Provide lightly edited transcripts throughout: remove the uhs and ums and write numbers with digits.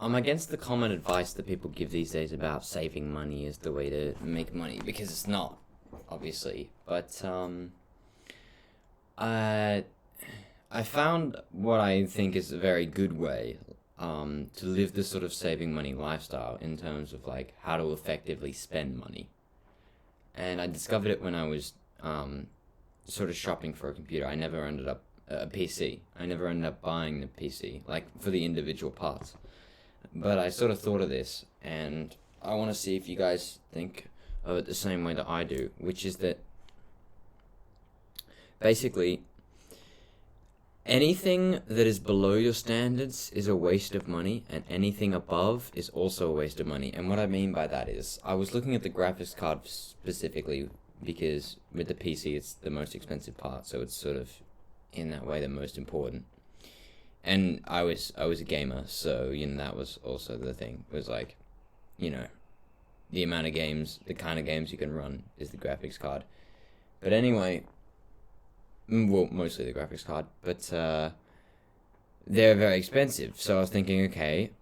I'm against the common advice that people give these days about saving money is the way to make money, because it's not, obviously. But I I found what I think is a very good way to live this sort of saving money lifestyle in terms of like how to effectively spend money. And I discovered it when I was sort of shopping for a computer. I never ended up a PC. I never ended up buying the PC, like for the individual parts. But I sort of thought of this, and I want to see if you guys think of it the same way that I do, which is that basically anything that is below your standards is a waste of money, and anything above is also a waste of money. And what I mean by that is, I was looking at the graphics card specifically because with the PC it's the most expensive part, so it's sort of in that way the most important. And I was a gamer, so that was also the thing. It was like, the amount of games, the kind of games you can run is the graphics card. But anyway, well, mostly the graphics card, but they're very expensive. So I was thinking, okay,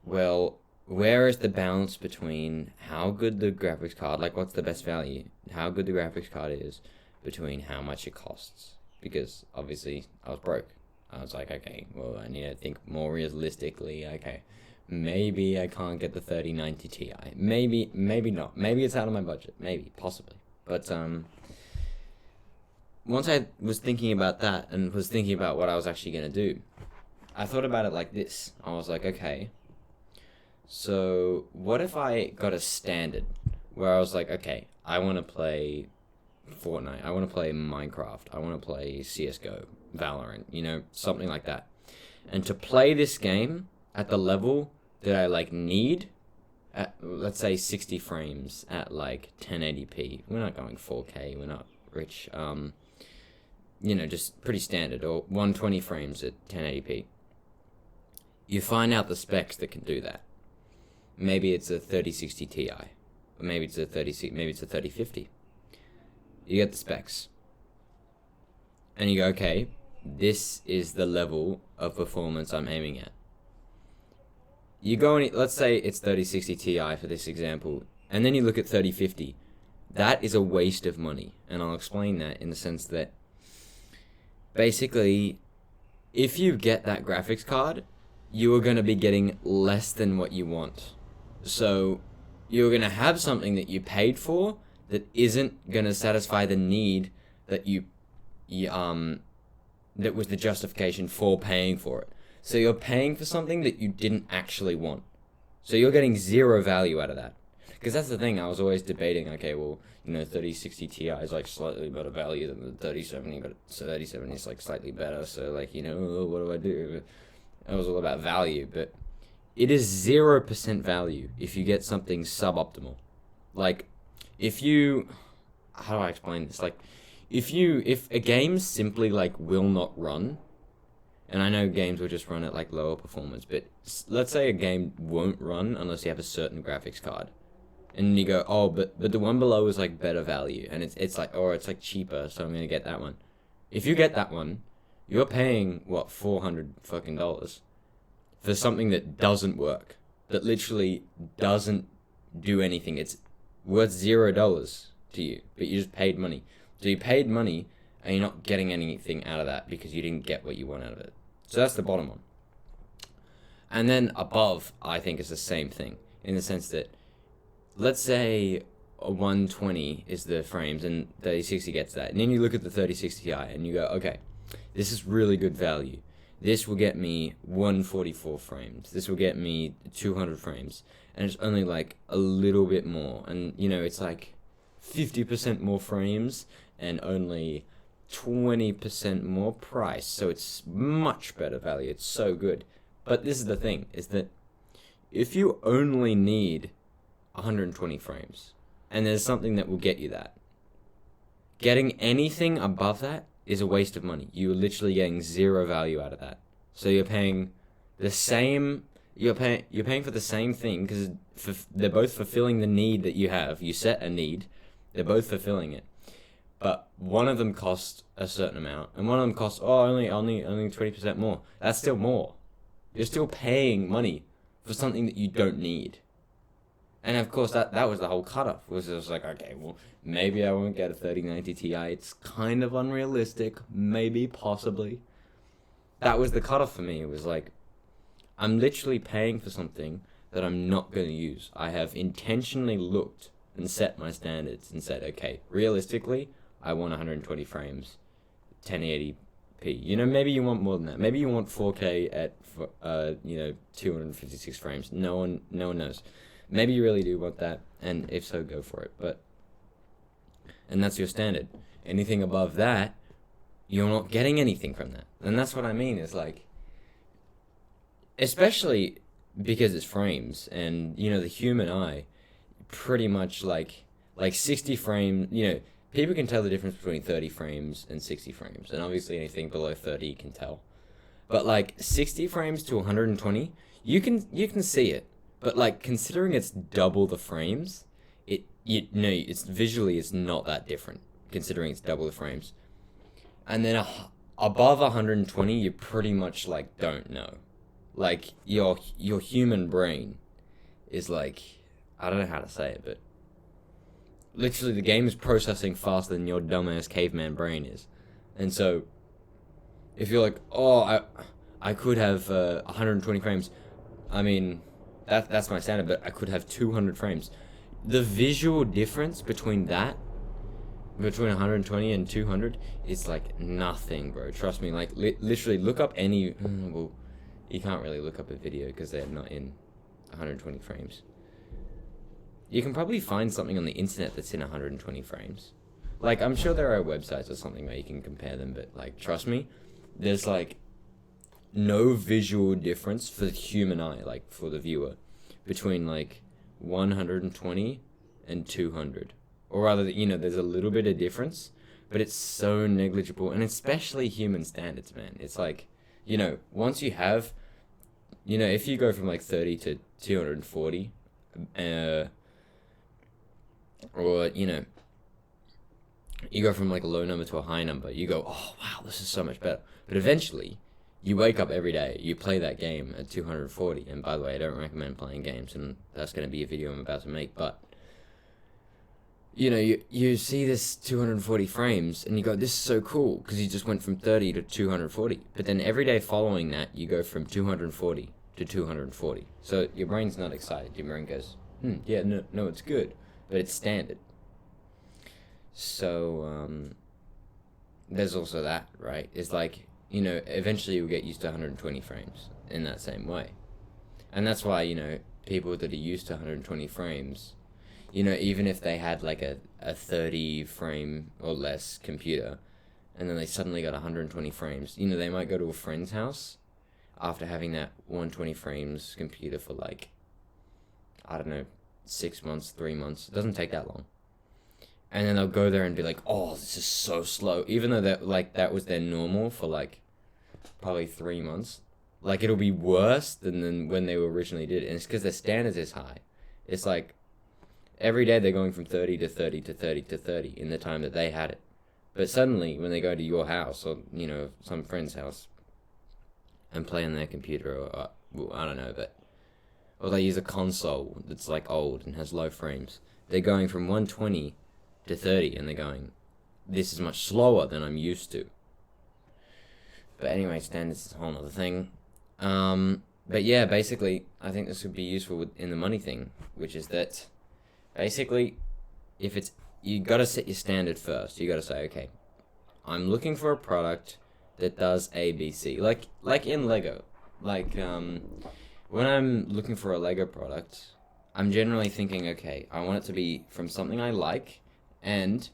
well, where is the balance between how good the graphics card, like what's the best value, how good the graphics card is, between how much it costs? Because obviously I was broke. I was like, okay, well, I need to think more realistically. Okay, maybe I can't get the 3090 Ti. Maybe not. Maybe it's out of my budget. Maybe, possibly. But once I was thinking about that and was thinking about what I was actually going to do, I thought about it like this. I was like, okay, so what if I got a standard where I was like, okay, I want to play Fortnite, I want to play Minecraft, I want to play CSGO, Valorant, something like that. And to play this game at the level that I need at, let's say, 60 frames at 1080p. We're not going 4K, we're not rich. Just pretty standard, or 120 frames at 1080p. You find out the specs that can do that. Maybe it's a 3060 Ti, or maybe it's a 3050. You get the specs, and you go, okay, this is the level of performance I'm aiming at. You go and let's say it's 3060 Ti for this example, and then you look at 3050. That is a waste of money, and I'll explain that in the sense that basically, if you get that graphics card, you are going to be getting less than what you want. So you're going to have something that you paid for that isn't going to satisfy the need that that was the justification for paying for it. So you're paying for something that you didn't actually want. So you're getting zero value out of that. Because that's the thing, I was always debating, okay, well, 3060 Ti is slightly better value than the 3070, but 3070 is slightly better, so what do I do? It was all about value, but it is 0% value if you get something suboptimal. If you, how do I explain this? If a game simply will not run, and I know games will just run at lower performance, but let's say a game won't run unless you have a certain graphics card. And you go, oh, but the one below is better value, and it's cheaper, so I'm gonna get that one. If you get that one, you're paying what, $400 fucking dollars for something that doesn't work, that literally doesn't do anything. It's worth $0 to you, but you just paid money. So you paid money, and you're not getting anything out of that because you didn't get what you want out of it. So that's the bottom one. And then above, I think, is the same thing, in the sense that, let's say a 120 is the frames and 3060 gets that. And then you look at the 3060 Ti and you go, okay, this is really good value. This will get me 144 frames. This will get me 200 frames. And it's only a little bit more. And, it's 50% more frames and only 20% more price. So it's much better value. It's so good. But this is the thing, is that if you only need 120 frames, and there's something that will get you that, getting anything above that is a waste of money. You're literally getting zero value out of that. So you're paying the same, you're paying for the same thing, because they're both fulfilling the need that you have. You set a need, they're both fulfilling it, but one of them costs a certain amount, and one of them costs only 20% more. That's still more. You're still paying money for something that you don't need. And of course, that was the whole cutoff. Was just like, okay, well, maybe I won't get a 3090 Ti. It's kind of unrealistic. Maybe, possibly. That was the cutoff for me. It was like, I'm literally paying for something that I'm not going to use. I have intentionally looked and set my standards and said, okay, realistically, I want 120 frames, 1080p. Maybe you want more than that. Maybe you want 4K at 256 frames. No one knows. Maybe you really do want that, and if so, go for it. And that's your standard. Anything above that, you're not getting anything from that. And that's what I mean, is like, especially because it's frames, and, the human eye, pretty much like 60 frames, people can tell the difference between 30 frames and 60 frames, and obviously anything below 30 you can tell. But like 60 frames to 120, you can see it. But like, considering it's double the frames, it's visually it's not that different, considering it's double the frames. And then above 120, you pretty much like don't know. Like, your human brain is like, I don't know how to say it, but literally the game is processing faster than your dumbass caveman brain is. And so if you're like, oh, I could have 120 frames, I mean, that's my standard, but I could have 200 frames. The visual difference between 120 and 200 is like nothing, bro. Trust me. Like, literally, look up any. Well, you can't really look up a video because they're not in 120 frames. You can probably find something on the internet that's in 120 frames. Like, I'm sure there are websites or something where you can compare them, but like, trust me, there's like no visual difference for the human eye, like for the viewer, between like 120 and 200. Or rather, there's a little bit of difference, but it's so negligible, and especially human standards, man. It's like, once you have, if you go from like 30 to 240, or, you go from like a low number to a high number, you go, oh, wow, this is so much better. But eventually, you wake up every day, you play that game at 240, and by the way, I don't recommend playing games, and that's going to be a video I'm about to make, but, you see this 240 frames, and you go, this is so cool, because you just went from 30 to 240, but then every day following that, you go from 240 to 240, so your brain's not excited. Your brain goes, yeah, no, it's good, but it's standard. So, there's also that, right? It's like, eventually you'll get used to 120 frames in that same way. And that's why, people that are used to 120 frames, even if they had like a 30 frame or less computer, and then they suddenly got 120 frames, they might go to a friend's house after having that 120 frames computer for like, I don't know, 6 months, 3 months. It doesn't take that long. And then they'll go there and be like, oh, this is so slow. Even though that was their normal for like probably 3 months. Like, it'll be worse than when they originally did it. And it's because their standards is high. It's like every day they're going from 30 to 30 to 30 to 30 in the time that they had it. But suddenly, when they go to your house or, some friend's house and play on their computer or well, I don't know, or they use a console that's like old and has low frames, they're going from 120 to 30, and they're going, this is much slower than I'm used to. But anyway, standards is a whole other thing. But yeah, basically, I think this would be useful in the money thing, which is that, basically, you gotta set your standard first. You gotta say, okay, I'm looking for a product that does A, B, C. Like in Lego. Like, when I'm looking for a Lego product, I'm generally thinking, okay, I want it to be from something I like, and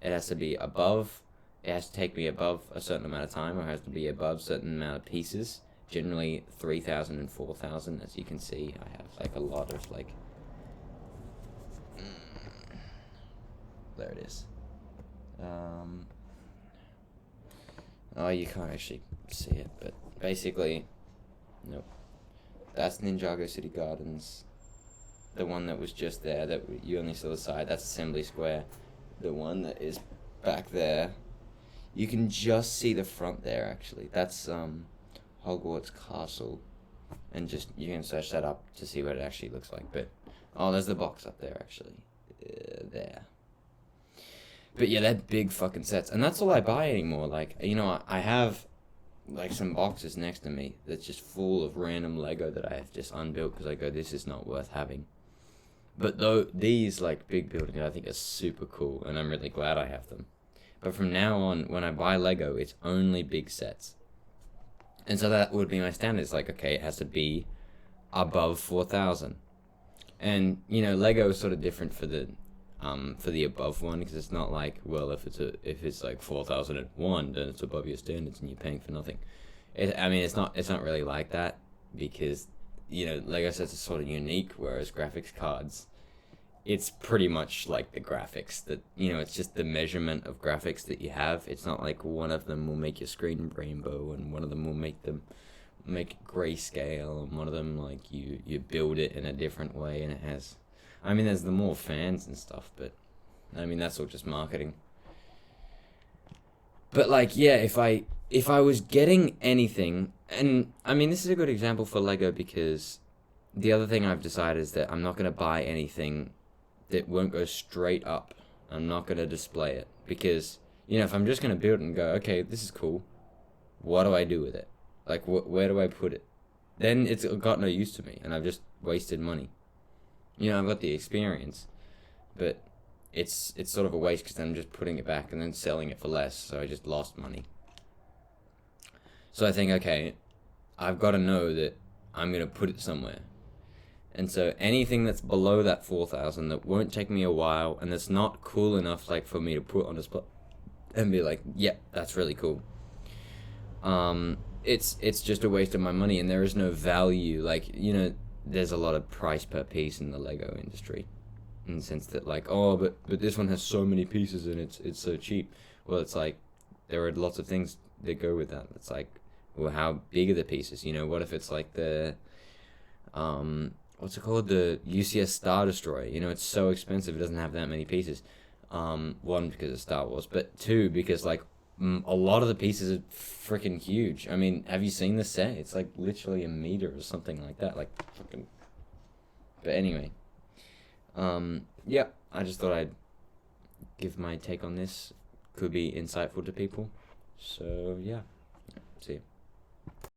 it has to be above, it has to take me above a certain amount of time, or it has to be above a certain amount of pieces, generally 3,000 and 4,000, as you can see. I have like a lot of like, there it is. Oh, you can't actually see it, but basically, nope. That's Ninjago City Gardens. The one that was just there, that you only saw the side, that's Assembly Square. The one that is back there, you can just see the front there, actually. That's Hogwarts Castle. and just you can search that up to see what it actually looks like. But oh, there's the box up there actually, there. But yeah, they're big fucking sets, and that's all I buy anymore. Like, you know, I have like some boxes next to me that's just full of random Lego that I have just unbuilt because I go, this is not worth having. But though these like big buildings, I think are super cool, and I'm really glad I have them. But from now on, when I buy Lego, it's only big sets. And so that would be my standard. It's like, okay, it has to be above 4,000. And, you know, Lego is sort of different for the above one, because it's not like, well, if it's like 4,001, then it's above your standards and you're paying for nothing. I mean, it's not really like that, because, you know, Lego sets are sort of unique, whereas graphics cards, it's pretty much like the graphics that, you know, it's just the measurement of graphics that you have. It's not like one of them will make your screen rainbow and one of them will make it grayscale, and one of them like you build it in a different way, and it has, I mean, there's the more fans and stuff, but I mean, that's all just marketing. But like, yeah, if I was getting anything, and I mean, this is a good example for Lego, because the other thing I've decided is that I'm not going to buy anything that won't go straight up. I'm not going to display it, because, you know, if I'm just going to build it and go, okay, this is cool, what do I do with it? Like, where do I put it? Then it's got no use to me, and I've just wasted money. You know, I've got the experience, but it's sort of a waste, because then I'm just putting it back and then selling it for less, so I just lost money. So I think, okay, I've got to know that I'm going to put it somewhere. And so anything that's below that 4,000 that won't take me a while, and that's not cool enough, like, for me to put on display and be like, yep, that's really cool. It's just a waste of my money, and there is no value. Like, you know, there's a lot of price per piece in the Lego industry, in the sense that, like, oh, but this one has so many pieces and it's so cheap. Well, it's like, there are lots of things that go with that. It's like, well, how big are the pieces? You know, what if it's like the what's it called, the UCS Star Destroyer? You know, it's so expensive, it doesn't have that many pieces. One, because of Star Wars, but two, because like a lot of the pieces are freaking huge. I mean, have you seen the set? It's like literally a meter or something like that. Like fucking. But anyway, yeah, I just thought I'd give my take on this. Could be insightful to people. So yeah, see you.